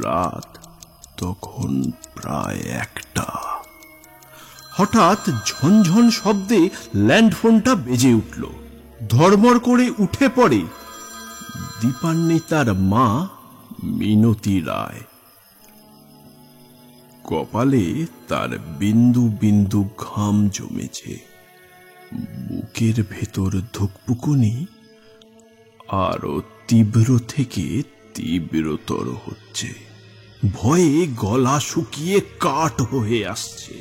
রাত তখন প্রায় 1টা। হঠাৎ ঝনঝন শব্দে ল্যান্ডফোনটা বেজে উঠল। ধর্মর করে উঠে পড়ে দীপান্বিতার মা মিনতি রায়। কপালে তার বিন্দু বিন্দু ঘাম জমেছে, বুকের ভেতর ধুকপুকুনি আরো তীব্র থেকে তীব্রতর হচ্ছে। ভয়ে গলা শুকিয়ে কাঠ হয়ে আসছে।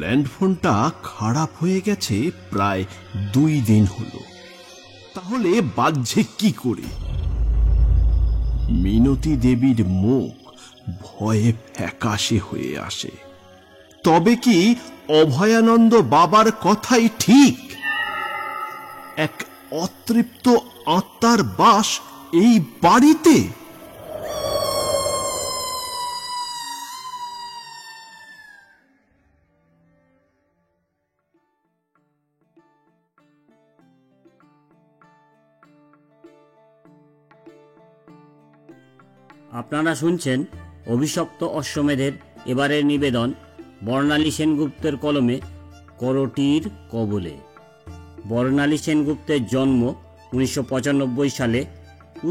ল্যান্ডফোনটা খারাপ হয়ে গেছে প্রায় 2 দিন হলো। তাহলে বাজছে কি করে? মিনতি দেবীর মুখ ভয়ে ফ্যাকাশে হয়ে আসে। তবে কি অভয়ানন্দ বাবার কথাই ঠিক? এক অতৃপ্ত আত্মার বাস এই বাড়িতে? আপনারা শুনছেন অভিশপ্ত অশ্বমেধের এবারের নিবেদন বর্ণালী সেনগুপ্তের কলমে করটির কবলে। বর্ণালী সেনগুপ্তের জন্ম 1995 সালে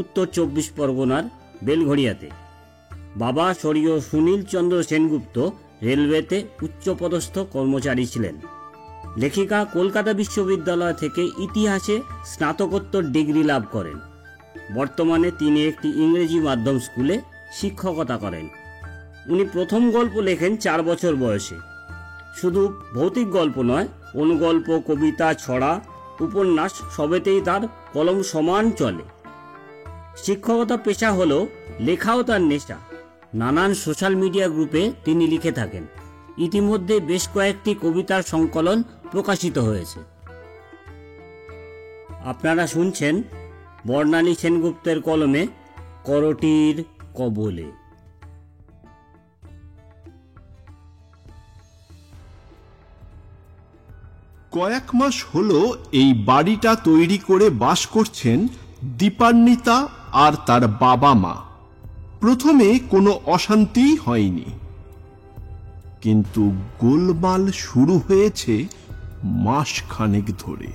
উত্তর 24 পরগনার বেলঘড়িয়াতে। বাবা স্বর্গীয় সুনীল চন্দ্র সেনগুপ্ত রেলওয়েতে উচ্চপদস্থ কর্মচারী ছিলেন। লেখিকা কলকাতা বিশ্ববিদ্যালয় থেকে ইতিহাসে স্নাতকোত্তর ডিগ্রি লাভ করেন। বর্তমানে তিনি একটি ইংরেজি মাধ্যম স্কুলে শিক্ষকতা করেন। উনি প্রথম গল্প লেখেন 4 বছর বয়সে। শুধু ভৌতিক গল্প নয়, অনুগল্প, কবিতা, ছড়া, উপন্যাস সবেতেই তার কলম সমান চলে। শিক্ষকতা পেশা হলেও লেখাও তার নেশা। নানান সোশ্যাল মিডিয়া গ্রুপে তিনি লিখে থাকেন। ইতিমধ্যে বেশ কয়েকটি কবিতার সংকলন প্রকাশিত হয়েছে। আপনারা শুনছেন বর্ণালী সেনগুপ্তের কলমে করটির কবলে। কয়েক মাস হলো এই বাড়িটা তৈরি করে বাস করছেন দীপান্বিতা আর তার বাবা মা। প্রথমে কোনো অশান্তি হয়নি, কিন্তু গোলমাল শুরু হয়েছে মাস খানেক ধরে।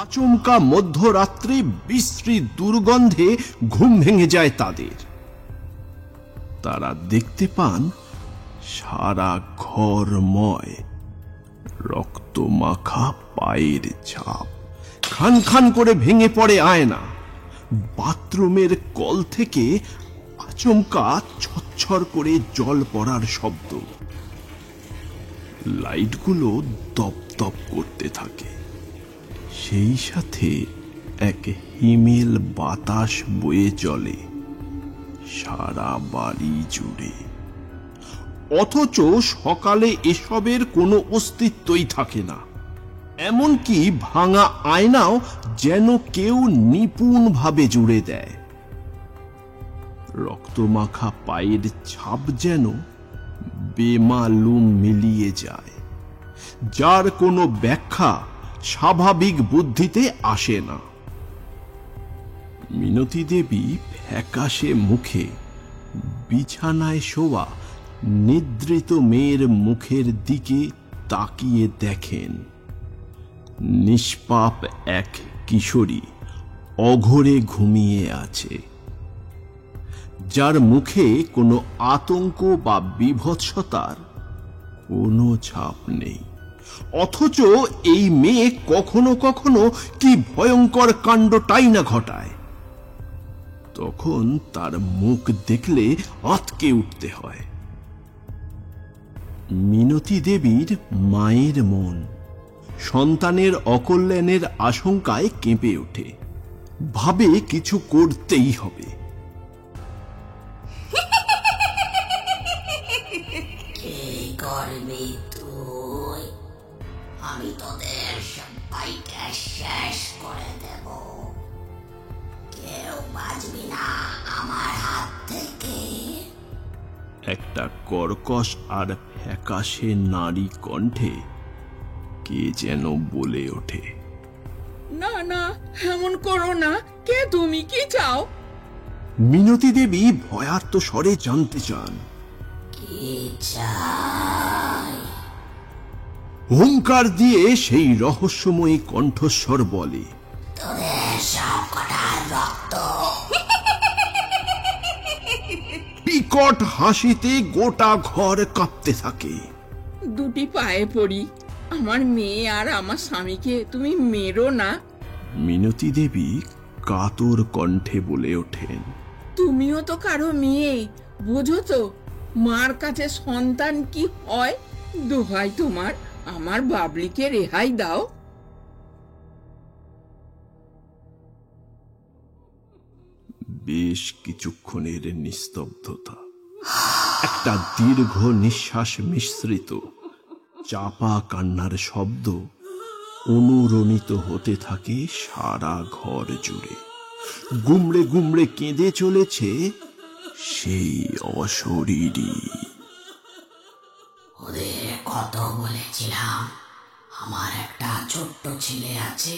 আচমকা মধ্যরাত্রে বিশ্রী দুর্গন্ধে ঘুম ভেঙে যায় তাদের। তারা দেখতে পান সারা ঘরময় রক্ত মাখা পায়ের ছাপ। খান খান করে ভেঙে পড়ে আয়না। বাথরুমের কল থেকে আচমকা ছচ্ছর করে জল পড়ার শব্দ। লাইটগুলো দপদপ করতে থাকে। সেই সাথে এক হিমেল বাতাস বয়ে চলে সারা বাড়ি জুড়ে। অথচ সকালে এসবের কোনো অস্তিত্বই থাকে না। এমনকি ভাঙা আয়নাও যেন কেউ নিপুণভাবে জুড়ে দেয়। রক্তমাখা পায়ের ছাপ যেন বেমালুম মিলিয়ে যায়, যার কোনো ব্যাখ্যা স্বাভাবিক বুদ্ধিতে আসে না। মিনতি দেবী ফ্যাকাশে মুখে বিছানায় শোয়া নিদ্রিত মেয়ের মুখের দিকে তাকিয়ে দেখেন। নিষ্পাপ এক কিশোরী অঘোরে ঘুমিয়ে আছে, যার মুখে কোনো আতঙ্ক বা বিভৎসতার কোনো ছাপ নেই। অথচ এই মেয়ে কখনো কখনো কি ভয়ঙ্কর কাণ্ডটাই না ঘটায়। তখন তার মুখ দেখলে আঁতকে উঠতে হয়। মিনতি দেবীর মায়ের মন সন্তানের অকল্যাণের আশঙ্কায় কেঁপে ওঠে। ভাবে কিছু করতেই হবে। আমি তোদের সবাইকে শেষ করে দেব। কেউ বাঁচবি না আমার হাত থেকে। একটা কর্কশ আর ফ্যাকাশে নারী কণ্ঠে কে যেন বলে ওঠে, না না, এমন করো না, কে তুমি, কি চাও? মিনতি দেবী ভয়ার্ত স্বরে জানতে চান। কি চাই? হুঙ্কার দিয়ে সেই রহস্যময়ী কণ্ঠস্বর বলে, তোদের সব কটার রক্ত। বিকট হাসিতে গোটা ঘর কাঁপতে থাকে। দুটি পায়ে পড়ি, আমার মেয়ে আর আমার স্বামীকে তুমি মেরো না। মিনতি দেবী কাতর কণ্ঠে বলে ওঠেন, তুমিও তো কারো মেয়ে, বোঝো তো মার কাছে সন্তান কি হয়। দোহাই তোমার, আমার বাবলিকে রেহাই দাও। বেশ কিছুক্ষণের নিস্তব্ধতা, একটা দীর্ঘ নিঃশ্বাস মিশ্রিত চাপা কান্নার শব্দ অনুরণিত হতে থাকে সারা ঘর জুড়ে। গুমড়ে গুমড়ে কেঁদে চলেছে সেই অশরীরী। ওদের কত বলেছিলাম, আমার একটা ছোট্ট ছেলে আছে,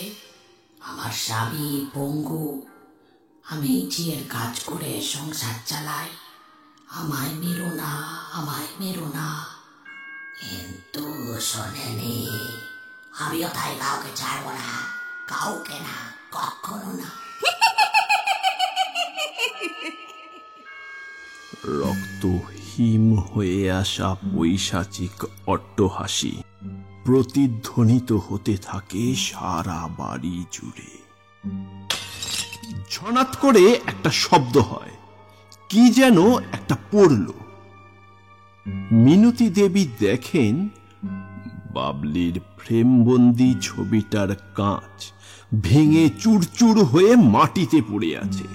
আমার স্বামী পঙ্গু, আমি ঝিয়ের কাজ করে সংসার চালাই, আমায় মেরো না, আমায় মেরো না। কিন্তু শোনেনি। আমিও তাই কাউকে ছাড়বো না, কাউকে না, কখনো না। রক্তহীন হয়ে আসা পৈশাচিক অট্টহাসি প্রতিধ্বনিত হতে থাকে সারা বাড়ি জুড়ে। ঝনাত করে একটা শব্দ হয়, কি যেন একটা পড়ল। মিনতি দেবী দেখেন বাবলির ফ্রেমবন্দি ছবিটার কাঁচ ভেঙে চুরচুর হয়ে মাটিতে পড়ে আছে।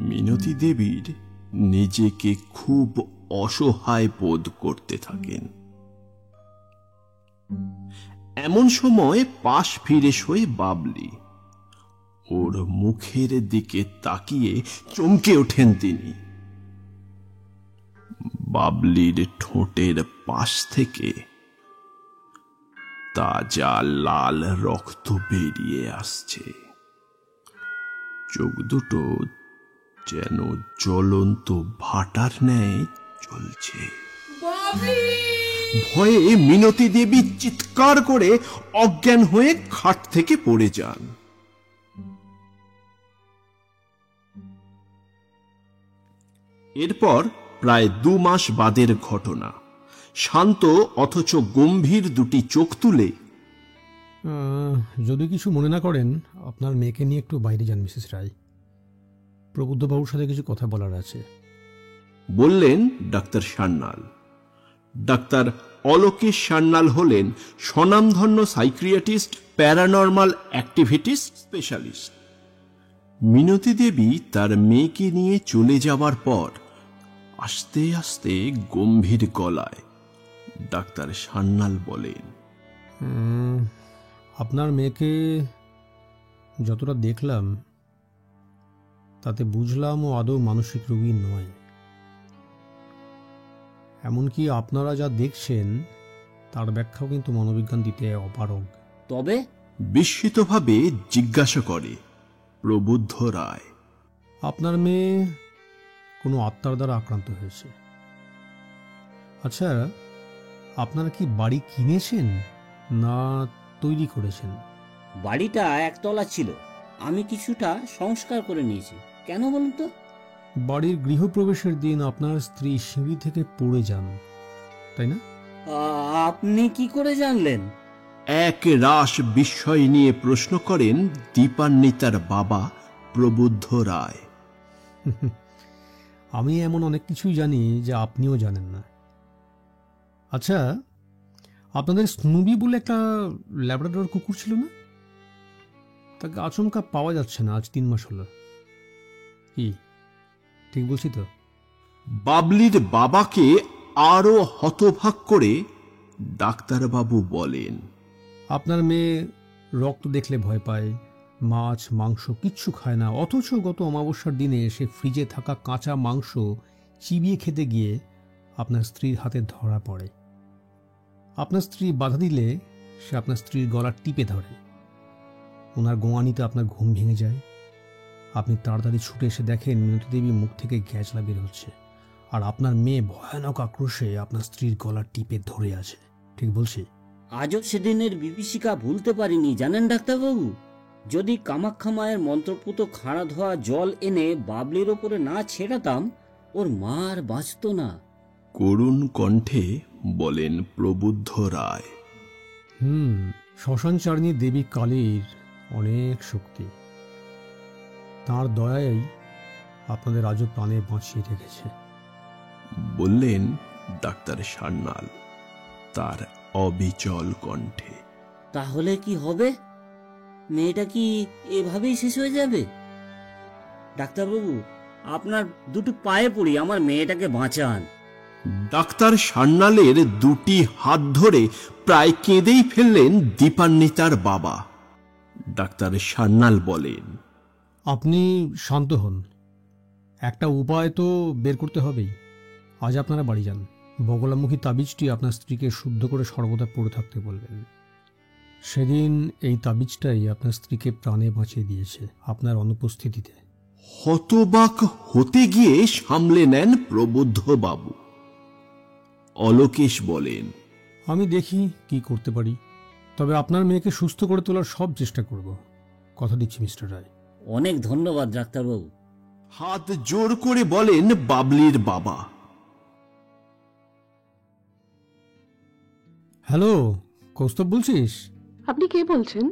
মিনতি দেবীর নিজেকে খুব অসহায় বোধ করতে থাকেন। এমন সময় পাশ ফিরে শোয় বাবলি। ওর মুখের দিকে তাকিয়ে চমকে ওঠেন তিনি। বাবলির ঠোঁটের পাশ থেকে তাজা লাল রক্ত বেরিয়ে আসছে। চোখ দুটো যেন জ্বলন্ত ভাটার ন্যায় জ্বলছে। ভয়ে মিনতি দেবী চিৎকার করে অজ্ঞান হয়ে খাট থেকে পড়ে যান। এরপর প্রায় 2 মাস বাদের ঘটনা। শান্ত অথচ গম্ভীর দুটি চোখ তুলে, যদি কিছু মনে না করেন, আপনার মেয়েকে নিয়ে একটু বাইরে যান মিসেস রায়। প্রবুদ্ধবাবুর সাথে কিছু কথা বলার আছে, বললেন ডাক্তার সান্যাল। ডাক্তার অলোকেশ সান্যাল হলেন স্বনামধন্য সাইক্রিয়াটিস্ট, প্যারানর্মাল অ্যাক্টিভিটিস স্পেশালিস্ট। মিনতি দেবী তার মেয়েকে নিয়ে চলে যাবার পর আস্তে আস্তে গম্ভীর গলায় ডাক্তার সান্যাল বলেন, আপনার মেয়েকে যতটা দেখলাম তাতে বুঝলাম ও আদৌ মানসিক রোগী নয়। এমনকি আপনারা যা দেখছেন তার ব্যাখ্যাও কিন্তু মনোবিজ্ঞান দিতে অপারগ। তবে বিস্মিতভাবে জিজ্ঞাসা করে প্রবুদ্ধ রায়, আপনার মেয়ে কোনো আত্মার দ্বারা আক্রান্ত হয়েছে। আচ্ছা, আপনারা কি বাড়ি কিনেছেন না তৈরি করেছেন? বাড়িটা একতলা ছিল, আমি কিছুটা সংস্কার করে নিয়েছি। কেন বলুন তো? বাড়ির গৃহপ্রবেশের দিন আপনার স্ত্রী সিঁড়ি থেকে পড়ে যান, তাই না? আপনি কি করে জানলেন? এক রাশ বিস্ময় নিয়ে প্রশ্ন করেন দীপান্বিতার বাবা প্রবুদ্ধ রায়। আমি এমন অনেক কিছুই জানি যা আপনিও জানেন না। আচ্ছা, আপনাদের স্নুবি বলে একটা ল্যাব্রাডর কুকুর ছিল না? তাকে আচমকা পাওয়া যাচ্ছে না, আজ 3 মাস হলো। কি ঠিক বলছি তো? বাবলির বাবাকে আরো হতভাগ করে ডাক্তারবাবু বলেন, আপনার মেয়ে রক্ত দেখলে ভয় পায়, মাছ মাংস কিচ্ছু খায় না, অথচ গত অমাবস্যার দিনে সে ফ্রিজে থাকা কাঁচা মাংস চিবিয়ে খেতে গিয়ে আপনার স্ত্রীর হাতে ধরা পড়ে। আপনার স্ত্রী বাধা দিলে সে আপনার স্ত্রীর গলা টিপে ধরে। ওনার গোয়ানিতে আপনার ঘুম ভেঙে যায়। আপনি তাড়াতাড়ি ছুটে এসে দেখেন মিনতি দেবী মুখ থেকে গ্যাঁচলা বের হচ্ছে, আর আপনার মেয়ে ভয়ানক আক্রোশে আপনার স্ত্রীর গলা টিপে ধরে আছে। ঠিক বলছি? আজও সেদিনের বিভীষিকা ভুলতে পারিনি জানেন ডাক্তারবাবু। যদি কামাখ্যা মায়ের মন্ত্রপুত খাড়া ধোয়া জল এনে বাবলির ওপরে না ছেড়াতাম, ওর মা আর বাঁচত না। করুণ কণ্ঠে বলেন প্রবুদ্ধ রায়। শ্মশানচারিণী দেবী কালীর অনেক শক্তি, তাঁর দয়াই আপনাদের আজও প্রাণে বাঁচিয়ে রেখেছে, বললেন ডাক্তার সান্যাল তার অবিচল কণ্ঠে। তাহলে কি হবে? মেয়েটা কি এভাবেই শেষ হয়ে যাবে? ডাক্তারবাবু, আপনার দুটো পায়ে পড়ি, আমার মেয়েটাকে বাঁচান। ডাক্তার সান্যালের দুটি হাত ধরে প্রায় কেঁদেই ফেললেন দীপান্বিতার বাবা। ডাক্তার সান্যাল বলেন, আপনি শান্ত হন, একটা উপায় তো বের করতে হবেই। আজ আপনারা বাড়ি যান, বগলামুখী তাবিজটি আপনার স্ত্রীকে শুদ্ধ করে সর্বদা পড়ে থাকতে বলবেন। সেদিন এই তাবিজটাই আপনার স্ত্রীকে প্রাণে বাঁচিয়ে দিয়েছে আপনার অনুপস্থিতিতে। হতবাক হতে গিয়ে সামলে নেন প্রবুদ্ধ বাবু। অলোকেশ বলেন, আমি দেখি কি করতে পারি, তবে আপনার মেয়েকে সুস্থ করে তোলার সব চেষ্টা করব, কথা দিচ্ছি মিস্টার রায়। অনেক ধন্যবাদ ডাক্তারবাবু। হাত জোর করে বলেন বাবলির বাবা। হ্যালো, কৌস্তব বলছিস? আপনি কে বলছেন?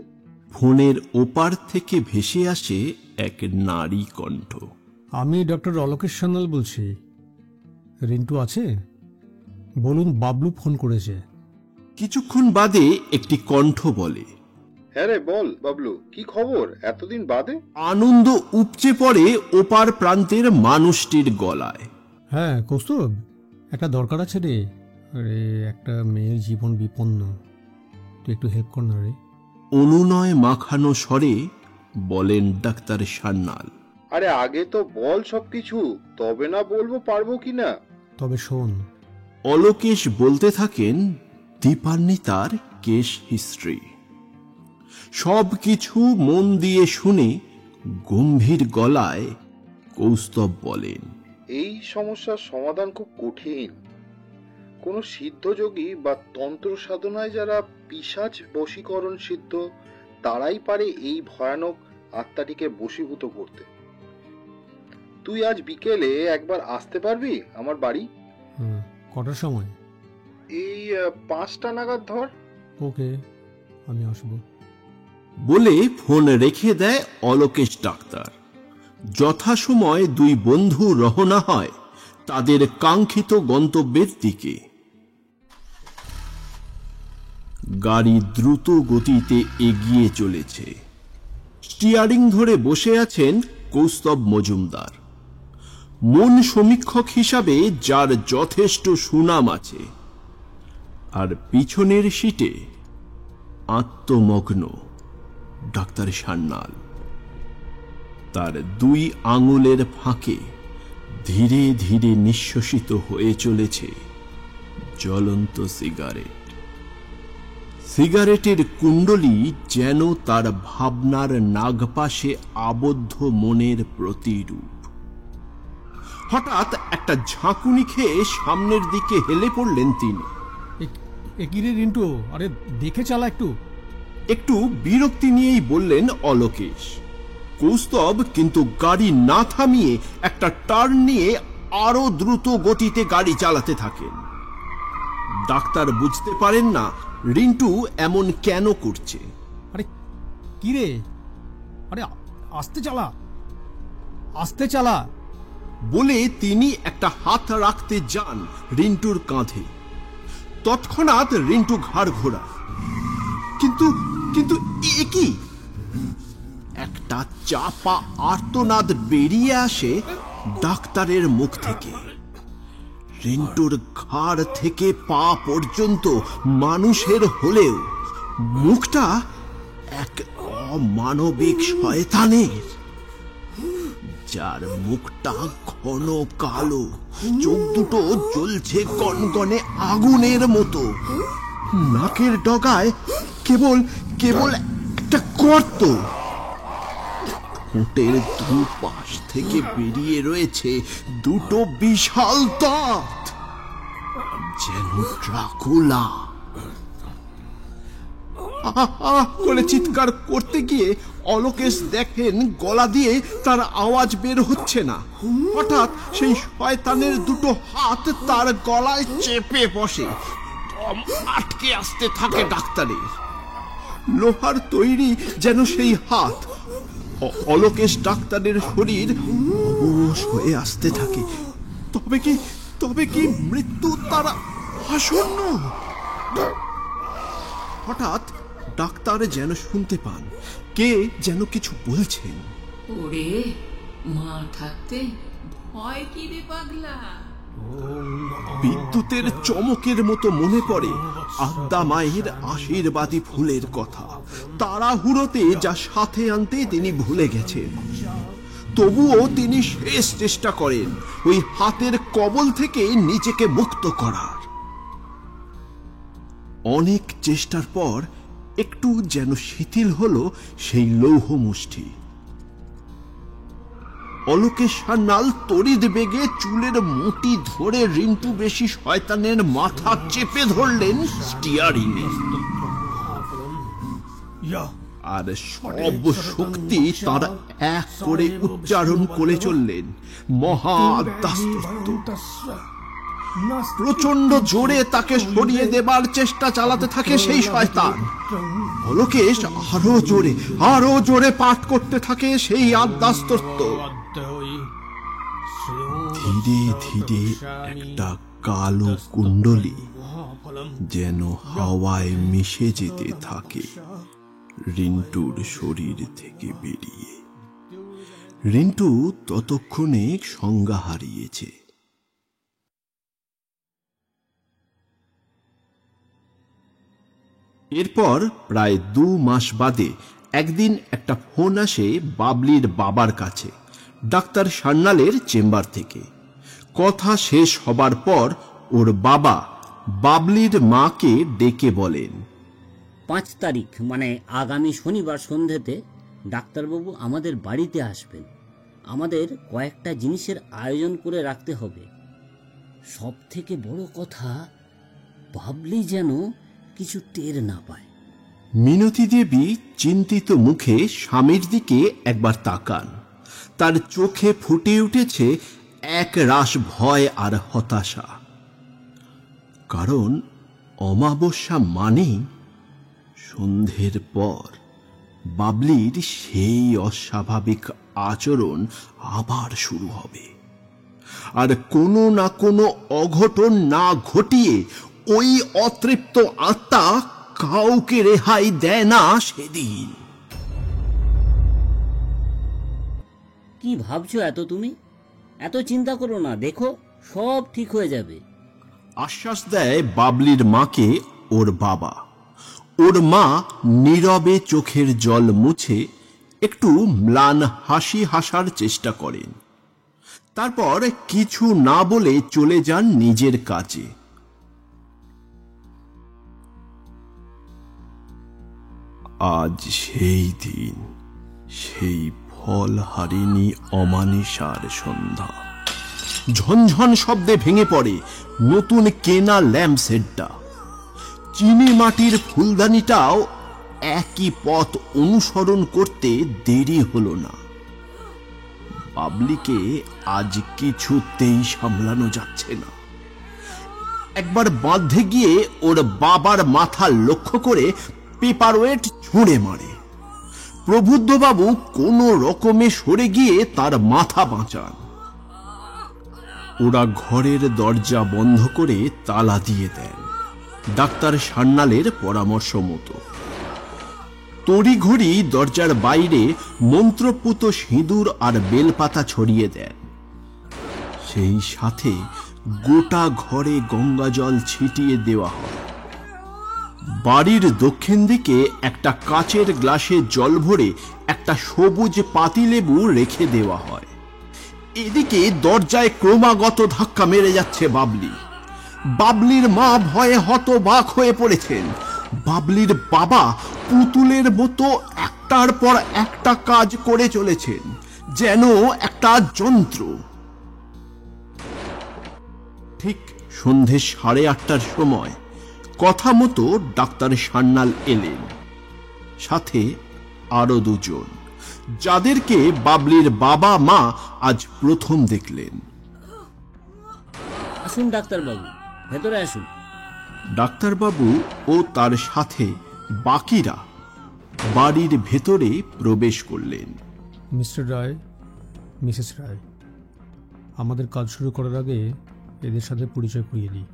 ফোনের ওপার থেকে ভেসে আসে এক নারী কণ্ঠ। আমি ডক্টর অলোকেশ সান্যাল বলছি। রিন্টু আছে? বলুন, বাবলু ফোন করেছে। কিছুক্ষণ বাদে একটি কণ্ঠ বলে, হ্যাঁ রে বল বাবলু, কি খবর এতদিন বাদে? আনন্দ উপচে পড়ে ওপার প্রান্তের মানুষটির গলায়। হ্যাঁ কৌস্তব, একটা দরকার আছে রে। আরে একটা মেয়ের জীবন বিপন্ন, তুই একটু হেল্প কর না রে। অনুনয় মাখানো স্বরে বলেন ডাক্তার সান্যাল। আরে আগে তো বল সবকিছু, তবে না বলবো পারবো কিনা। তবে শোন। অলোকেশ বলতে থাকেন দীপান্বিতার কেস হিস্ট্রি। সব কিছু মন দিয়ে শুনে গম্ভীর গলায় কৌস্তব বলেন, এই সমস্যার সমাধান খুব কঠিন। কোন সিদ্ধযোগী বা তন্ত্র সাধনায় যারা পিশাচ বশীকরণ সিদ্ধ, তারাই পারে এই ভয়ানক আত্মাটিকে বশীভূত করতে। তুই আজ বিকেলে একবার আসতে পারবি আমার বাড়ি? কটার সময়? এই 5টা নাগাদ ধর। ওকে, আমি আসবো। বলে ফোন রেখে দেয় অলোকেশ ডাক্তার। যথাসময় দুই বন্ধু রওনা হয় তাদের কাঙ্ক্ষিত গন্তব্যের দিকে। গাড়ি দ্রুত গতিতে এগিয়ে চলেছে। স্টিয়ারিং ধরে বসে আছেন কৌস্তব মজুমদার, মন সমীক্ষক হিসাবে যার যথেষ্ট সুনাম আছে। আর পিছনের সিটে আত্মমগ্ন ডাক্তার সান্যাল। তার দুই আঙুলের ফাঁকে ধীরে ধীরে নিঃশ্বসিত হয়ে চলেছে জ্বলন্ত সিগারেট। সিগারেটের কুণ্ডলী যেন তার ভাবনার নাগপাশে আবদ্ধ মনের প্রতিরূপ। হঠাৎ একটা ঝাঁকুনি খেয়ে সামনের দিকে হেলে পড়লেন তিনি। একিরে রিন্টু, আরে দেখে চালা একটু। একটু বিরক্তি নিয়েই বললেন অলোকেশ। কৌস্তব কিন্তু গাড়ি না থামিয়ে একটা টার্ন নিয়ে আরো দ্রুত গতিতে গাড়ি চালাতে থাকেন। ডাক্তার বুঝতে পারেন না রিন্টু এমন কেন করছে। আরে কিরে, আরে আস্তে চালা, আস্তে চালা বলে তিনি একটা হাত রাখতে যান রিন্টুর কাঁধে। তৎক্ষণাৎ রিন্টু ঘাড় ঘোরা। কিন্তু কিন্তু এ কি? একটা চাপা আর্তনাদ বেরিয়ে আসে ডাক্তারের মুখ থেকে। রিন্টুর ঘাড় থেকে পা পর্যন্ত মানুষের হলেও মুখটা এক অমানবিক শয়তানের, যার মুখটা ঘন কালো, চোখ দুটো জ্বলছে গনগনে আগুনের মতো, নাকের ডগায় কেবল কেবল একটা গর্ত। ঠোঁটের দুপাশ থেকে বেরিয়ে রয়েছে দুটো বিশাল দাঁত, যেন ড্রাকুলা। করে চিৎকার করতে গিয়ে অলোকেশ দেখেন গলা দিয়ে তার আওয়াজ বের হচ্ছে না। হঠাৎ সেই শয়তানের দুটো হাত তার গলায় চেপে বসে, দম আটকে আসতে থাকে ডাক্তারের। লোহার তৈরি যেন সেই হাত। অলোকেশ ডাক্তারের শরীর অবশ হয়ে আসতে থাকে। তবে কি মৃত্যু তার আসন্ন? হঠাৎ ডাক্তার যেন শুনতে পান কে যেন কিছু বলছেন। ওরে, মা থাকতে ভয় কি রে পাগলা? বিদ্যুতের চমকের মতো মনে পড়ে আদ্যা মায়ের আশীর্বাদী ফুলের কথা। তাড়াহুড়োতে যা সাথে আনতে তিনি ভুলে গেছেন। তবুও তিনি শেষ চেষ্টা করেন ওই হাতের কবল থেকে নিজেকে মুক্ত করার। অনেক চেষ্টার পর একটু যেন শিথিল হলো সেই লৌহ মুষ্টি। অলোকেশ সান্যাল তড়িৎ বেগে চুলের মুঠি ধরে রিন্টু বেশি শয়তানের মাথা চেপে ধরলেন স্টিয়ারিংয়ে। আর সব শক্তি তারা এক করে উচ্চারণ করে চললেন মহা আদ্যাস্তোত্র। প্রচন্ড জোরে তাকে সরিয়ে দেবার চেষ্টা চালাতে থাকে সেই শয়তান। অলোকেশ আরো জোরে পাঠ করতে থাকে সেই আদ্যাস্তোত্র। ধীরে ধীরে একটা কালো কুণ্ডলী যেন হাওয়ায় মিশে যেতে থাকে রিন্টুর শরীর থেকে বেরিয়ে। রিন্টু ততক্ষণে সংজ্ঞা হারিয়েছে। এরপর প্রায় 2 মাস বাদে একদিন একটা ফোন আসে বাবলির বাবার কাছে ডাক্তার সান্যালের চেম্বার থেকে। কথা শেষ হবার পর ওর বাবা বাবলির মাকে ডেকে বলেন, 5 তারিখ মানে আগামী শনিবার সন্ধ্যেতে ডাক্তারবাবু আমাদের বাড়িতে আসবেন। আমাদের কয়েকটা জিনিসের আয়োজন করে রাখতে হবে। সব থেকে বড় কথা, বাবলি যেন কিছু টের না পায়। মিনতি দেবী চিন্তিত মুখে স্বামীর দিকে একবার তাকান। তার চোখে ফুটে উঠেছে এক রাশ ভয় আর হতাশা। কারণ অমাবস্যা মানেই সন্ধ্যের পর বাবলির সেই অস্বাভাবিক আচরণ আবার শুরু হবে। আর কোনো না কোনো অঘটন না ঘটিয়ে ওই অতৃপ্ত আত্মা কাউকে রেহাই দেয় না সেদিন। কি ভাবছো তুমি? এত চিন্তা করো না, দেখো সব ঠিক হয়ে যাবে। আশ্বাস দেয় বাবলির মাকে ওর বাবা। ওর মা নীরবে চোখের জল মুছে একটু ম্লান হাসি হাসার চেষ্টা করেন। তারপর কিছু না বলে চলে যান নিজের কাজে। আজ সেই দিন, সেই ফলহারিণী অমানিসার সন্ধ্যা। ঝনঝন শব্দে ভেঙে পড়ে নতুন কেনা ল্যাম্পশেডটা। চিনি মাটির ফুলদানিটাও একই পথ অনুসরণ করতে দেরি হলো না। বাবলিকে আজ কিছুতেই সামলানো যাচ্ছে না। একবার বাঁধে গিয়ে ওর বাবার মাথা লক্ষ্য করে পেপারওয়েট ছুঁড়ে মারে। প্রবুদ্ধবাবু কোনো রকমে সরে গিয়ে তার মাথা বাঁচান। ওরা ঘরের দরজা বন্ধ করে তালা দিয়ে দেন ডাক্তার সান্যালের পরামর্শ মতো। তড়িঘড়ি দরজার বাইরে মন্ত্রপুত সিঁদুর আর বেলপাতা ছড়িয়ে দেন। সেই সাথে গোটা ঘরে গঙ্গা জল ছিটিয়ে দেওয়া হয়। বাড়ির দক্ষিণ দিকে একটা কাচের গ্লাসে জল ভরে একটা সবুজ পাতিলেবু রেখে দেওয়া হয়। এদিকে দরজায় ক্রমাগত ধাক্কা মেরে যাচ্ছে বাবলি। বাবলির মা ভয়ে হতবাক হয়ে পড়েছেন। বাবলির বাবা পুতুলের মতো এক একটার পর একটা কাজ করে চলেছেন, যেন একটা যন্ত্র। ঠিক সন্ধে 8:30টার সময় কথা মতো ডাক্তার সান্যাল এলেন, সাথে আরো দুজন, যাদেরকে বাবলির বাবা মা আজ প্রথম দেখলেন। আসুন ডাক্তারবাবু, ভেতরে আসুন। ডাক্তারবাবু ও তার সাথে বাকিরা বাড়ির ভেতরে প্রবেশ করলেন। মিস্টার রায়, মিসেস রায়, আমাদের কাজ শুরু করার আগে এদের সাথে পরিচয় করিয়ে দিই।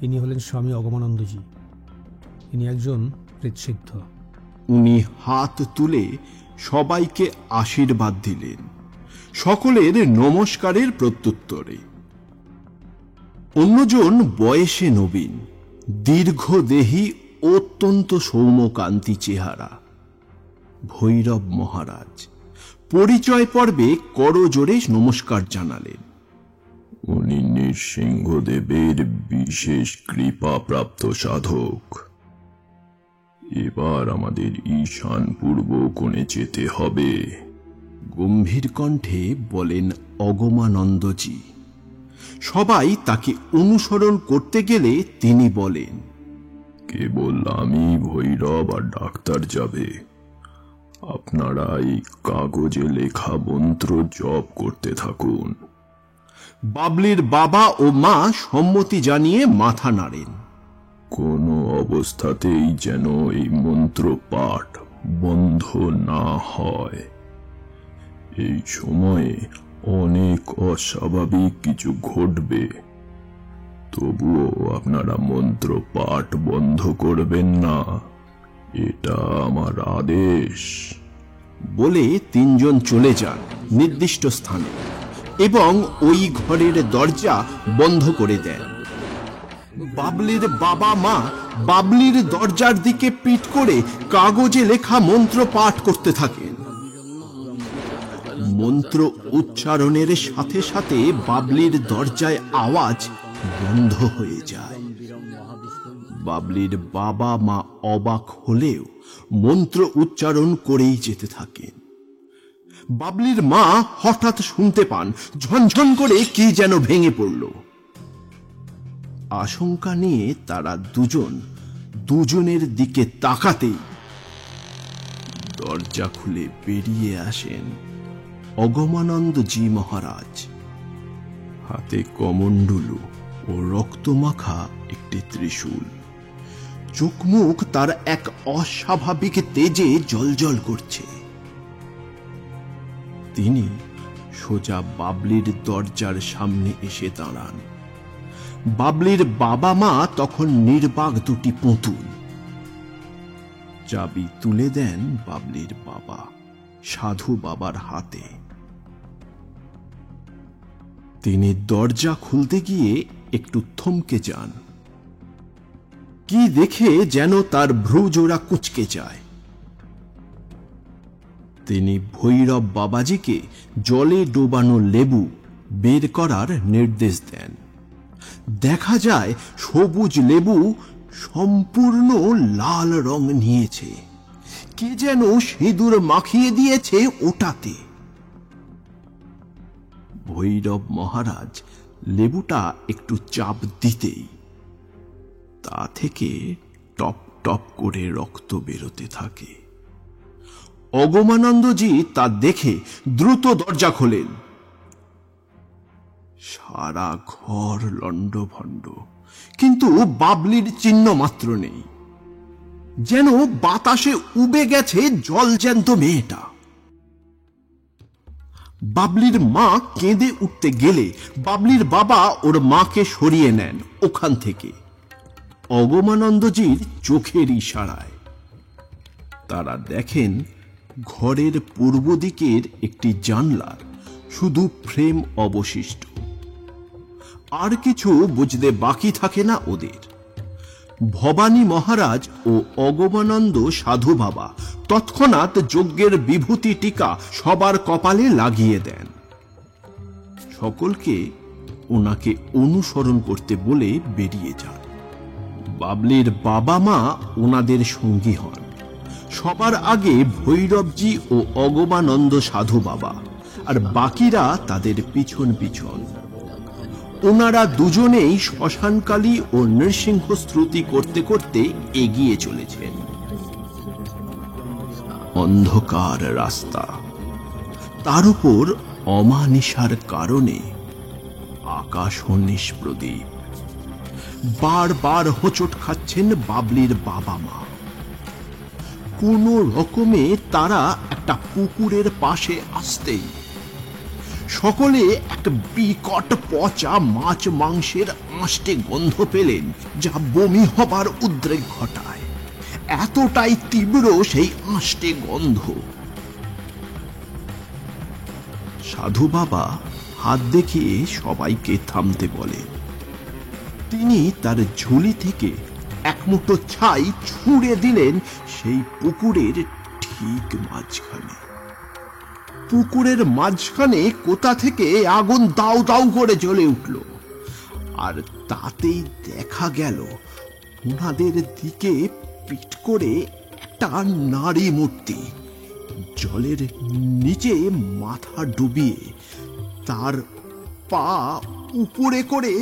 ইনি হলেন স্বামী অগমানন্দজি। ইনি একজন প্রেতসিদ্ধ। উনি হাত তুলে সবাইকে আশীর্বাদ দিলেন, সকলের নমস্কারের প্রত্যুত্তরে। অন্যজন বয়সে নবীন, দীর্ঘদেহী, অত্যন্ত সৌম্যকান্তি চেহারা, ভৈরব মহারাজ। পরিচয় পর্বে করজোড়ে নমস্কার জানালেন। উনি নৃসিংহদেবের বিশেষ কৃপাপ্রাপ্ত সাধক। এবার আমাদের ঈশান পূর্ব কোণে যেতে হবে। গম্ভীর কণ্ঠে বলেন অগমানন্দজি। সবাই তাকে অনুসরণ করতে গেলে তিনি বলেন, কেবল আমি, ভৈরব আর ডাক্তার যাবে। আপনারা এই কাগজে লেখা মন্ত্র জপ করতে থাকুন। বাবলির বাবা ও মা সম্মতি জানিয়ে মাথা নাড়েন। কোনো অবস্থাতেই যেন এই মন্ত্র পাঠ বন্ধ না হয়। এই সময়ে অনেক অস্বাভাবিক কিছু ঘটবে, তবুও আপনারা মন্ত্র পাঠ বন্ধ করবেন না, এটা আমার আদেশ। বলে তিনজন চলে যান নির্দিষ্ট স্থানে এবং ওই ঘরের দরজা বন্ধ করে দেন। বাবলির বাবা মা বাবলির দরজার দিকে পিঠ করে কাগজে লেখা মন্ত্র পাঠ করতে থাকেন। মন্ত্র উচ্চারণের সাথে সাথে বাবলির দরজায় আওয়াজ বন্ধ হয়ে যায়। বাবলির বাবা মা অবাক হলেও মন্ত্র উচ্চারণ করেই যেতে থাকেন। বাবলির মা হঠাৎ শুনতে পান ঝনঝন করে কি যেন ভেঙে পড়ল। আশঙ্কা নিয়ে তারা দুজনের দিকে তাকাতেই দরজা খুলে বেরিয়ে আসেন অগমানন্দজি মহারাজ। হাতে কমণ্ডলু ও রক্তমাখা একটি ত্রিশূল। চোখ মুখ তার এক অস্বাভাবিক তেজে জ্বলজ্বল করছে। তিনি সোজা বাবলির দরজার সামনে এসে দাঁড়ান। বাবলির বাবা মা তখন নির্বাক দুটি পুতুল। চাবি তুলে দেন বাবলির বাবা সাধু বাবার হাতে। তিনি দরজা খুলতে গিয়ে একটু থমকে যান। কি দেখে যেন তার ভ্রুজোড়া কুঁচকে যায়। তিনি ভৈরব বাবাজিকে জলে ডোবানো লেবু বের করার নির্দেশ দেন। দেখা যায় সবুজ লেবু সম্পূর্ণ লাল রং নিয়েছে। কে যেন সিঁদুর মাখিয়ে দিয়েছে ওটাতে। ভৈরব মহারাজ লেবুটা একটু চাপ দিতেই তা থেকে টপ টপ করে রক্ত বেরোতে থাকে। অগমানন্দজি তা দেখে দ্রুত দরজা খোলেন। সারা ঘর লণ্ডভণ্ড, কিন্তু বাবলির চিহ্ন মাত্র নেই। যেন বাতাসে উবে গেছে জলজ্যান্ত মেয়েটা। বাবলির মা কেঁদে উঠতে গেলে বাবলির বাবা ওর মাকে সরিয়ে নেন ওখান থেকে অগমানন্দজির চোখের ইশারায়। তারা দেখেন ঘরের পূর্ব দিকের একটি জানলার শুধু ফ্রেম অবশিষ্ট। আর কিছু বুঝতে বাকি থাকে না ওদের। ভবানী মহারাজ ও অগমানন্দ সাধু বাবা তৎক্ষণাৎ যজ্ঞের বিভূতি টিকা সবার কপালে লাগিয়ে দেন। সকলকে ওনাকে অনুসরণ করতে বলে বেরিয়ে যান। বাবলির বাবা মা ওনাদের সঙ্গী হন। সবার আগে ভৈরবজি ও অগমানন্দ সাধু বাবা, আর বাকিরা তাদের পিছন পিছন। ওনারা দুজনেই শ্মশানকালী ও নৃসিংহ স্তুতি করতে করতে এগিয়ে চলেছেন। অন্ধকার রাস্তা, তার উপর অমানিসার কারণে আকাশ নিষ্প্রদীপ। বারবার হোঁচট খাচ্ছেন বাবলির বাবা মা। কোন রকমে তারা একটা পুকুরের পাশে আসতেই সকলে এক বিকট পচা মাছ মাংসের আঁশটে গন্ধ পেলেন, যা বমি হবার উদ্রেক ঘটায়। এতটাই তীব্র সেই আঁশটে গন্ধ। সাধু বাবা হাত দেখিয়ে সবাইকে থামতে বলেন। তিনি তার ঝুলি থেকে এক মুঠো ছাই ছুঁড়ে দিলেন সেই পুকুরের ঠিক মাঝখানে। পুকুরের মাঝখানে কোথা থেকে আগুন দাউ দাউ করে জ্বলে উঠল, আর তাতেই দেখা গেল ওনাদের দিকে পিঠ করে একটা নারী মূর্তি জলের নিচে মাথা ডুবিয়ে তার পা উপরে করে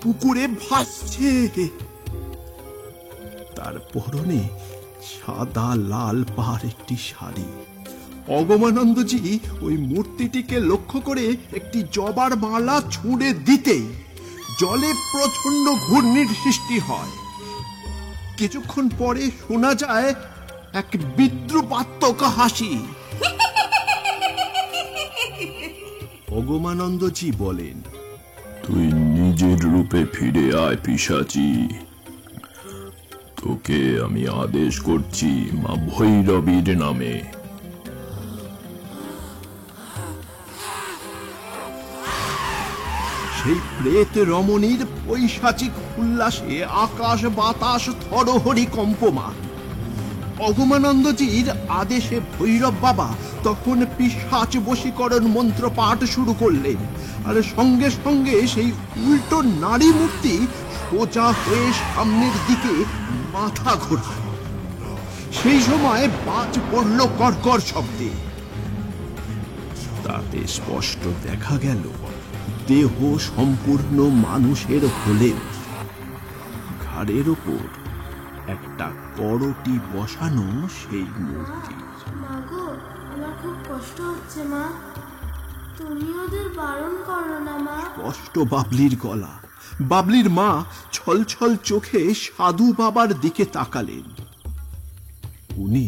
পুকুরে ভাসছে। তার পরনে সাদা লাল পাড় একটি শাড়ি। অগমানন্দজি ওই মূর্তিটিকে লক্ষ্য করে একটি জবার মালা ছুঁড়ে দিতেই জলে প্রচন্ড ঘূর্ণির সৃষ্টি হয়। কিছুক্ষণ পরে শোনা যায় এক বিদ্রুপাত্মক হাসি। অগমানন্দজি বলেন, তুই নিজের রূপে ফিরে আয় পিশাচি। তোকে আমি আদেশ করছি মা ভৈরবীর নামে। সেই প্রেত রমণীর পৈশাচিক উল্লাসে আকাশ বাতাস থরহরি কম্পমান। অগমানন্দজির আদেশে ভৈরব বাবা তখন পিশাচ বশীকরণ মন্ত্র পাঠ শুরু করলেন, আর সঙ্গে সঙ্গে সেই উল্টো নারী মূর্তি সোজা হয়ে সামনের দিকে মাথা ঘোরায়। সেই সময় বাজ পড়ল কড়কড় শব্দে। তাতে স্পষ্ট দেখা গেল দেহ সম্পূর্ণ মানুষের হলেও ঘাড়ের ওপর একটা করটি বসানো সেই মূর্তি। মাগো, আমার খুব কষ্ট হচ্ছে মা, তুমি ওদের বারণ করো না মা। স্পষ্ট বাবলির গলা। বাবলির মা ছলছল চোখে সাধু বাবার দিকে তাকালেন। উনি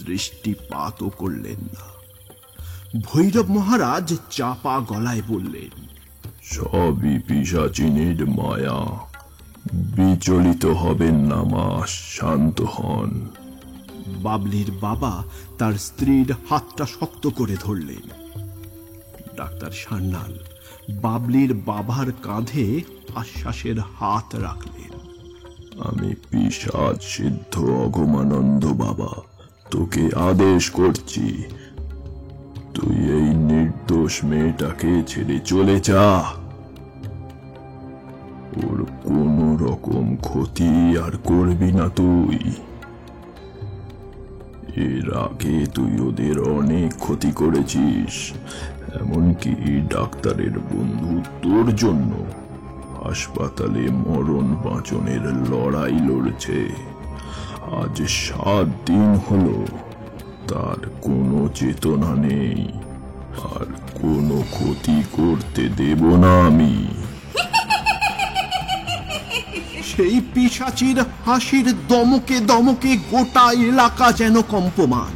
দৃষ্টিপাতও করলেন না। ভৈরব মহারাজ চাপা গলায় বললেন, সবই পিশাচিনীর মায়া। বিচলিত হবেন না মা, শান্ত হন। বাবলির বাবা তার স্ত্রীর হাতটা শক্ত করে ধরলেন। ডাক্তার সান্যাল বাবলির বাবার কাঁধে আশ্বাসের হাত রাখলেন। আমি পিশাচ সিদ্ধ অগমানন্দ বাবা তোকে আদেশ করছি, তুই এই নির্দোষ মেয়েটাকে ছেড়ে চলে যা। ওর কোন রকম ক্ষতি আর করবি না তুই। এর আগে তুই ওদের অনেক ক্ষতি করেছিস, এমনকি ডাক্তারের বন্ধু তোর জন্য হাসপাতালে মরণ বাঁচনের লড়াই লড়ছে। আজ 7 দিন হলো তার কোনো চেতনা নেই, আর কোনো ক্ষতি করতে দেব না আমি। সেই পিশাচির হাসির দমকে দমকে গোটা এলাকা যেন কম্পমান।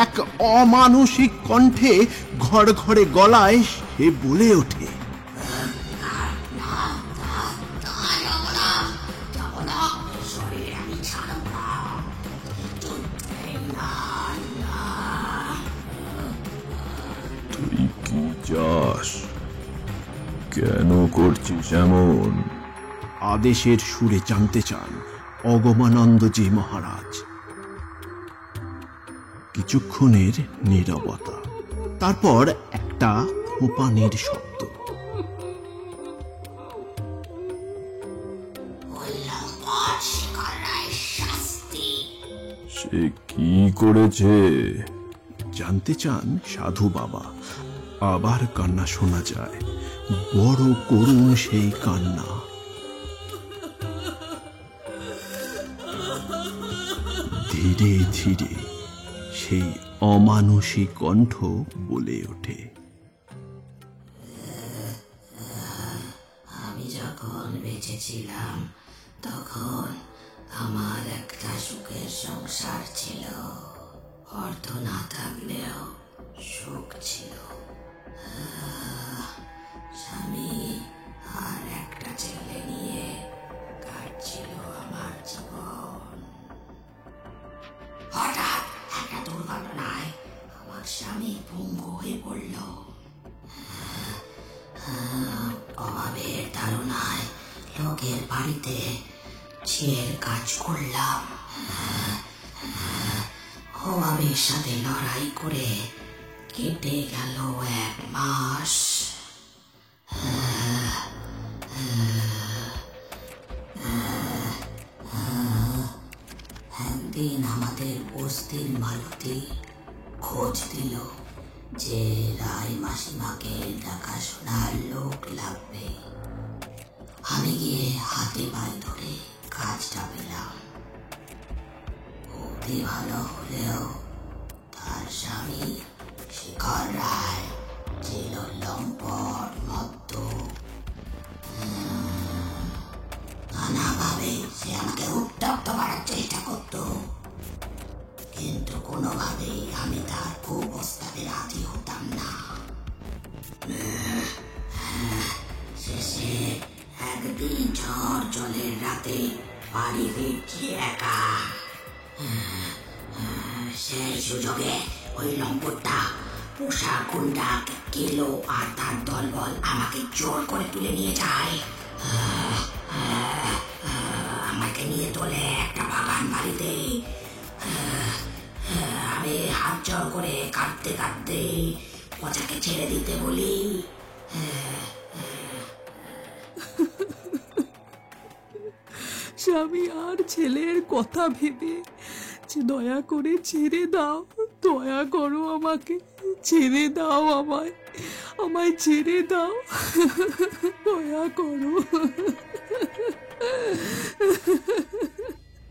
এক অমানসিক কণ্ঠে ঘর ঘরে গলায় সে বলে ওঠে, তুই কি চাস? কেন করছিস এমন? আদেশের সুরে জানতে চান অগমানন্দজি মহারাজ। কিছুক্ষণের নীরবতা, তারপর একটা ফোঁপানির শব্দ। সে কি করেছে? জানতে চান সাধু বাবা। আবার কান্না শোনা যায়, বড় করুণ সেই কান্না। ধীরে ধীরে সেই অমানুষী কণ্ঠ বলে ওঠে, আমি যখন বেঁচে ছিলাম তখন আমার একটা সুখের সংসার ছিল। অর্থ না থাকলেও সুখ ছিল। স্বামী আর একটা ছেলে নিয়ে কাটছিল আমার জীবন। হঠাৎ একটা দুর্ঘটনায় আমার স্বামী পঙ্গু হয়ে পড়ল। অভাবের তাড়নায় লোকের বাড়িতে ঝিয়ের কাজ করলাম। অভাবের সাথে লড়াই করে কেটে গেল 1 মাস। একদিন আমাদের বস্তির মালতী খোঁজ দিল যে রায় মাসিমাকে দেখাশোনার লোক লাগবে। আমি গিয়ে হাতে পায়ে ধরে কাজটা পেলাম। বুদ্ধি ভালো হলেও তার স্বামী শেখর রায় ছিল লম্পট মদ্য। নানাভাবে সে আমাকে উত্তপ্ত করার চেষ্টা করত, কিন্তু কোনোভাবেই আমি তার কুপ্রস্তাবে রাজি হতাম না। শেষে একদিন ঝড় জলের রাতে বাড়ি ফিরছি একা। সেই সুযোগে ওই লম্পটটা পোশাক গুন্ডা কিলো আর তার দলবল আমাকে জোর করে তুলে নিয়ে যায়। আমাকে নিয়ে তোলে একটা বাগান বাড়িতে। আমি হাত জোর করে কাঁদতে কাঁদতে পচাকে ছেড়ে দিতে বলি। স্বামী আর ছেলের কথা ভেবে যে দয়া করে ছেড়ে দাও, দয়া করো আমাকে, ছেড়ে দাও আমায়, আমায় ছেড়ে দাও, দয়া করো।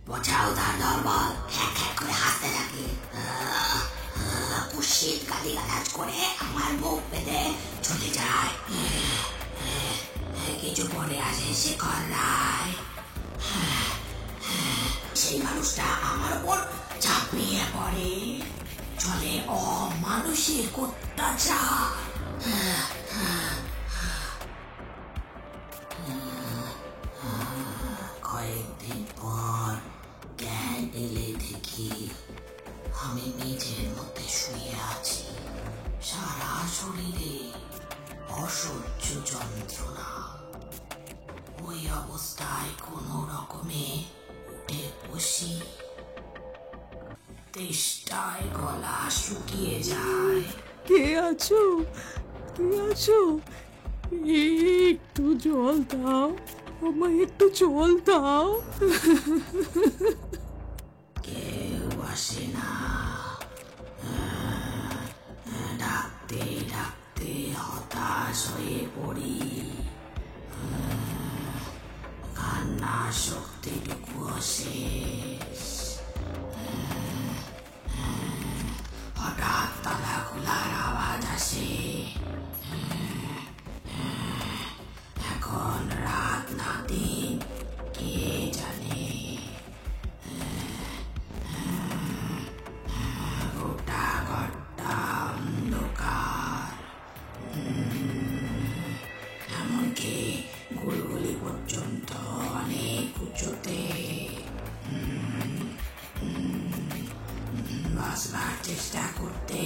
পচাও তার দলবল খ্যাক খ্যাক করে হাসতে থাকে। কুৎসিত গালিগালাজ করে আমার মুখ পেতে চলে যায়। কিছু পরে আসে শেখর রায়। সেই মানুষটা আমার উপর ঝাঁপিয়ে পড়ে। চলে অমানুষিক অত্যাচার। কয়েকদিন পর জ্ঞান এলে দেখি আমি নিজের মধ্যে শুয়ে আছি। সারা শরীরে অসহ্য যন্ত্রণা। ওই অবস্থায় কোনো রকমে উঠে বসি। তেষ্টায় গলা শুকিয়ে যায়। কে আছো? কে আছো? একটু জল দাও, আমায় একটু জল দাও। কেউ আসে না। ডাকতে ডাকতে হতাশ হয়ে পড়ি। কান্নার শক্তিটুকু শেষ। হঠাৎ তালা খোলার আওয়াজ আসে। এখন রাত না দিন কে জানে। গোটা ঘরটা অন্ধকার। এমনকি গুলগুলি পর্যন্ত অনেক উঁচুতে। বাঁচবার চেষ্টা করতে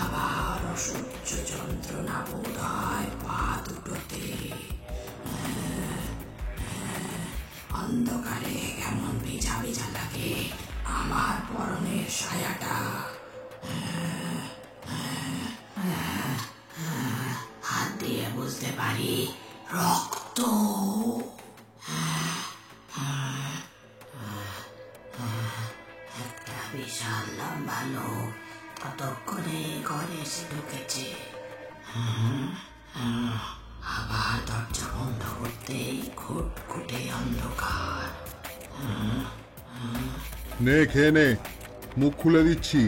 আবার অসহ্য যন্ত্রণা বোধ হয় পা দুটোতে। অন্ধকারে কেমন ভেজা ভেজা লাগে আমার পরনের সায়াটা। হাত দিয়ে বুঝতে পারি রক্ত। একটা লোক ততক্ষণে ঘরে এসে ঢুকেছে। আবার দরজা বন্ধ করতেই ঘুটঘুটে অন্ধকার। নে খেয়ে নে, মুখ খুলে দিচ্ছি,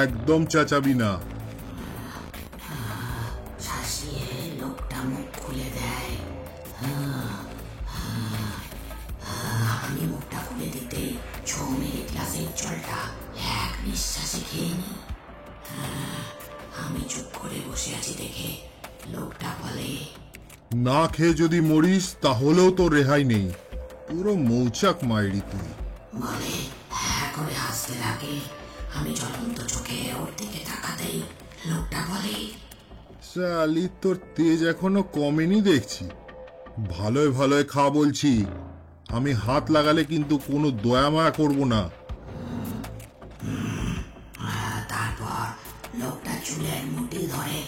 একদম চেঁচাবি না। শাসিয়ে লোকটা মুখ খুলে দেয়। আমি মুখটা খুলে দিতে ছো মেরে গ্লাসের জলটা এক নিঃশ্বাসে খেয়ে নি। আমি চুপ করে বসে আছি দেখে লোকটা বলে, না খেয়ে যদি মরিস তাহলেও তো রেহাই নেই, পুরো মৌচাক মাইরি তুই। বলে হ্যাঁ করে হাসতে লাগে। আমি জ্বলন্ত চোখে ওর দিকে তাকাতেই লোকটা বলে, শালি তোর তেজ এখনো কমেনি দেখছি। ভালোই ভালোই খা বলছি, আমি হাত লাগালে কিন্তু কোনো দয়া মায়া করবো না। তারপর লোকটা চুলের মুঠি ধরে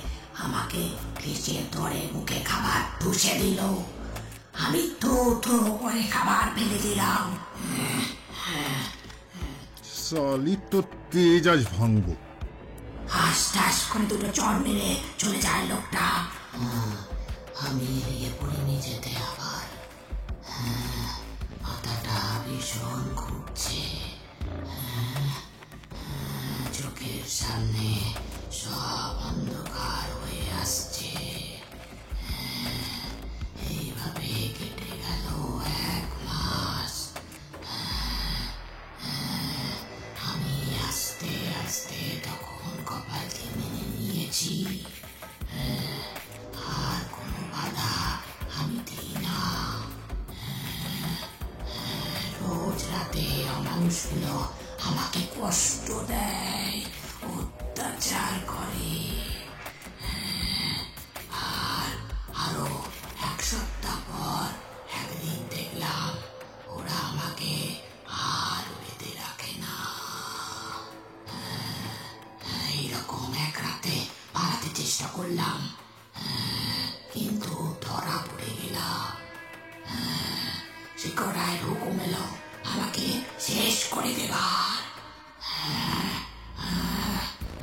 আমাকে পিছিয়ে ধরে মুখে খাবার ঢুসে দিল। আমি তো করে খাবার ফেলে দিলাম। শালি তোর তেজ আজ ভাঙবো। হাস টাস করে দুটো চড় মেরে চলে যায় লোকটা। আমি এড়িয়ে পড়ে নিজেতে আবার। মাথাটা ভীষণ ঘুরছে। চোখের সামনে সব অন্ধকার হয়ে আসছে। এইভাবে কেটে গেল 1 মাস। আমি আস্তে আস্তে তখন কপাল দিয়ে মেনে নিয়েছি। আর কোনো বাধা আমি দিই না। রোজ রাতে অমানুষগুলো আমাকে কষ্ট দেয়, অত্যাচার করে। আর আরো 1 সপ্তাহ পর একদিন দেখলাম ওরা আমাকে আর বেঁধে রাখে না। এইরকম এক রাতে পালাতে চেষ্টা করলাম, কিন্তু ধরা পড়ে গেলাম। শিকড়ায় হুকুম এলো আমাকে শেষ করে দেবার।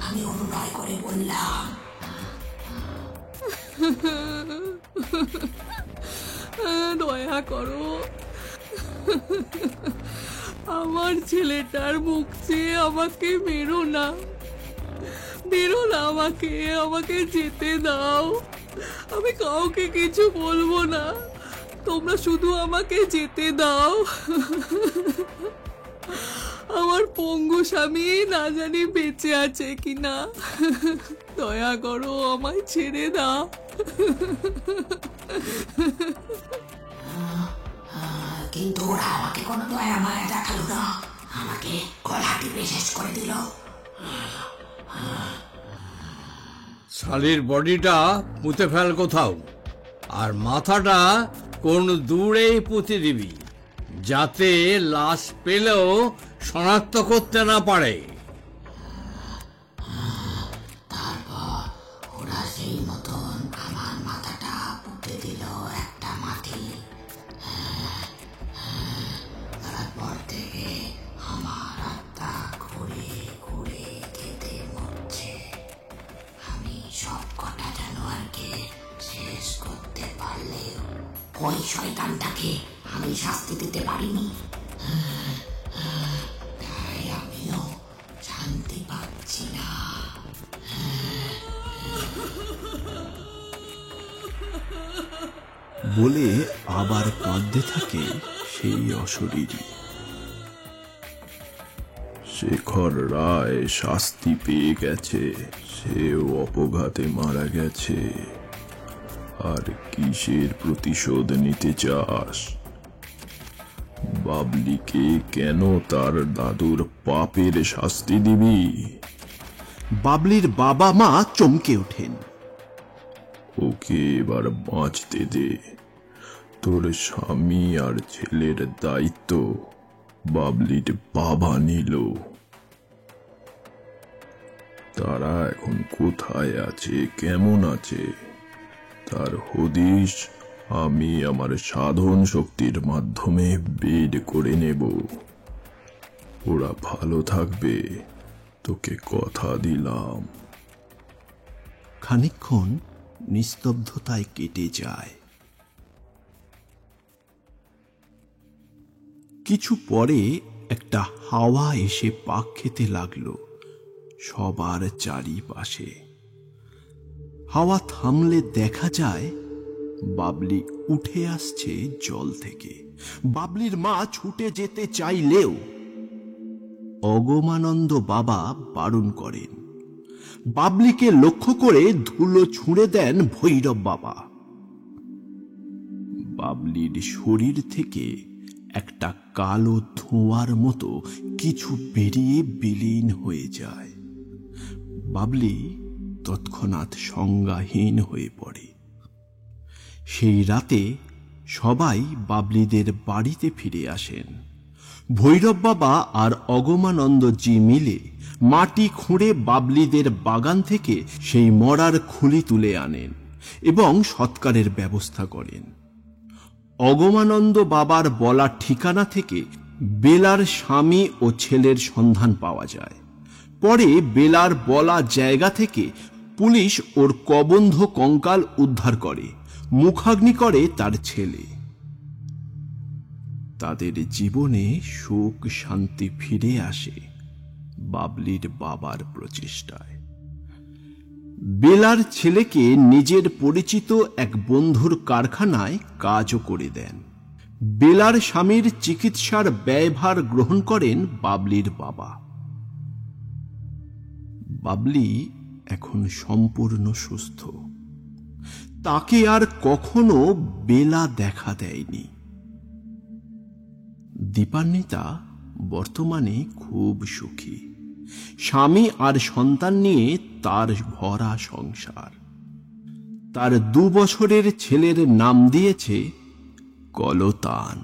আমি অনুনয় করে বললাম, দয়া করো, আমার ছেলেটার মুখ চেয়ে আমাকে মেরো না, মেরো না আমাকে, আমাকে যেতে দাও। আমি কাউকে কিছু বলবো না, তোমরা শুধু আমাকে যেতে দাও। আমার পঙ্গু স্বামী না জানি বেঁচে আছে কিনা, দয়া করো আমায় ছেড়ে দাও। কিন্তু ওরা আমাকে কোনো দয়া মায়া দেখালো না, আমাকে গলা টিপে শেষ করে দিল। শালির বডিটা পুঁতে ফেল কোথাও, আর মাথাটা কোন দূরেই পুঁতে দিবি, যাতে লাশ পেলেও শনাক্ত করতে না পারে। তারপর ওরা সেই মতন আমার মাথাটা পুঁতে দিল একটা মাটি। তারপর থেকে আমার আত্মা ঘুরে ঘুরে খেতে মরছে। আমি সব কটা জানোয়ারকে শেষ করতে পারলেও ওই শয়তানটাকে আমি শাস্তি দিতে পারিনি। তাই আমিও শান্তি পাচ্ছি না। বলে আবার কাঁদতে থাকে সেই অশরীরী। শেখর রায় শাস্তি পেয়ে গেছে, সেও অপঘাতে মারা গেছে। আর কিসের প্রতিশোধ নিতে চাস? বাবলিকে কেন তার দাদুর পাপের শাস্তি দিবি? বাবলির বাবা মা চমকে ওঠেন। ওকে এবার বাঁচতে দে। তোর স্বামী আর ছেলের দায়িত্ব বাবলির বাবা নিল। তারা এখন কোথায় আছে, কেমন আছে, তার হদিশ আমি আমার সাধন শক্তির মাধ্যমে বের করে নেব। ওরা ভালো থাকবে, তোকে কথা দিলাম। খানিকক্ষণ নিস্তব্ধতায় কেটে যায়। কিছু পরে একটা হাওয়া এসে পাক খেতে লাগলো সবার চারিপাশে। হাওয়া থামলে দেখা যায় বাবলি উঠে আসছে জল থেকে। বাবলির মা ছুটে যেতে চাইলেও অগমানন্দ বাবা বারণ করেন। বাবলিকে লক্ষ্য করে ধুলো ছুঁড়ে দেন ভৈরব বাবা। বাবলির শরীর থেকে একটা কালো ধোঁয়ার মতো কিছু বেরিয়ে বিলীন হয়ে যায়। বাবলি তৎক্ষণাৎ সংজ্ঞাহীন হয়ে পড়ে। সেই রাতে সবাই বাবলিদের বাড়িতে ফিরে আসেন। ভৈরব বাবা আর অগমানন্দজি মিলে মাটি খুঁড়ে বাবলিদের বাগান থেকে সেই মরার খুলি তুলে আনেন এবং সৎকারের ব্যবস্থা করেন। অগমানন্দ বাবার বলা ঠিকানা থেকে বেলার স্বামী ও ছেলের সন্ধান পাওয়া যায়। পরে বেলার বলা জায়গা থেকে পুলিশ ওর কবন্ধ কঙ্কাল উদ্ধার করে, মুখাগ্নি করে তার ছেলে। তাদের জীবনে সুখ শান্তি ফিরে আসে বাবলির বাবার প্রচেষ্টায়। বেলার ছেলেকে নিজের পরিচিত এক বন্ধুর কারখানায় কাজও করে দেন। বেলার স্বামীর চিকিৎসার ব্যয়ভার গ্রহণ করেন বাবলির বাবা। বাবলি এখন সম্পূর্ণ সুস্থ। তাকে আর কখনো বেলা দেখা দেয়নি। দীপান্বিতা বর্তমানে খুব সুখী। স্বামী আর সন্তান নিয়ে তার ভরা সংসার। তার 2 বছরের ছেলের নাম দিয়েছে কলতান।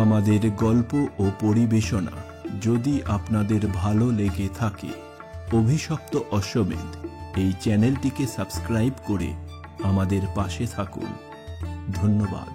আমাদের গল্প ও পরিবেশনা যদি আপনাদের ভালো লেগে থাকে, অভিশপ্ত অশ্বমেধ এই চ্যানেলটিকে সাবস্ক্রাইব করে আমাদের পাশে থাকুন। ধন্যবাদ।